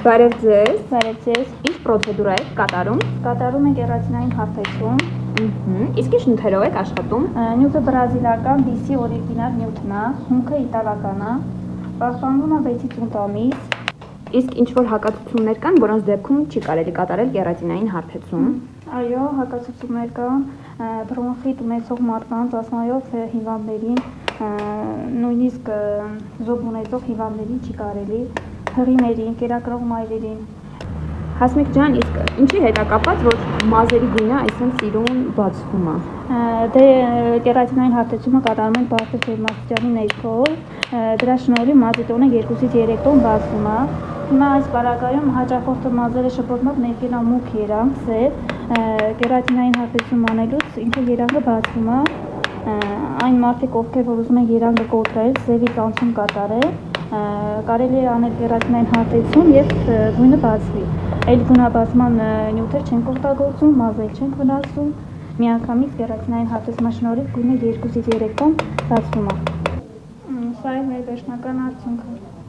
Բարև ձեզ։ Բարև ձեզ։ Ինչ պրոցեդուրա եք կատարում։ Կատարում ենք կերատինային հարթեցում։ Իսկ ինչ նյութերով եք աշխատում։ Նյութը բրազիլական BC օրիգինալ նյութն է, հումքը իտալական է, պահպանվում է 6-ից 8 ամիս։ Իսկ ինչ որ հակացություններ կան, որոնց դեպքում չի կարելի կատարել կերատինային հարթեցում։ Այո, հակացություններ կան, բրոնխիտ ունեցող մարդկանց, ասմայով հիվանդներին, նույնիսկ զոբ ունեցող հիվանդներին չի կարելի, հղիներին, կերակրող մայրերին։ Հասմիկ ջան, իսկ ինչի հետ է կապված, որ մազերի գույնը այսպես սիրուն բացվում է։ Դե կերատինային հարթեցումը կատարում են բարձր ջերմաստիճանի ներքո, դրա շնորհիվ մազի տոնը 2-ից 3 տոն բացվում է։ Հիմա այս պարագայում հաճախորդը մազերը շփոթմամբ ներկենա մուգ երանգ, սև, կերատինային հարթեցում անելուց ինքը երանգը բացվում է։ Այն մարդիկ, ովքեր որ ուզում են երանգը կոտրել, սևից անցում կատարել, կարելի է անել կերատինային հարթեցում եւ գույնը բացվի։ Այլ գունաբացման նյութեր չենք օգտագործում, մազեր չենք վնասում, միանգամից կերատինային հարթեցման շնորհիվ գույնը 2-ից 3 տոն բացվում է։ Սա է մեր վերջնական արդյունքը։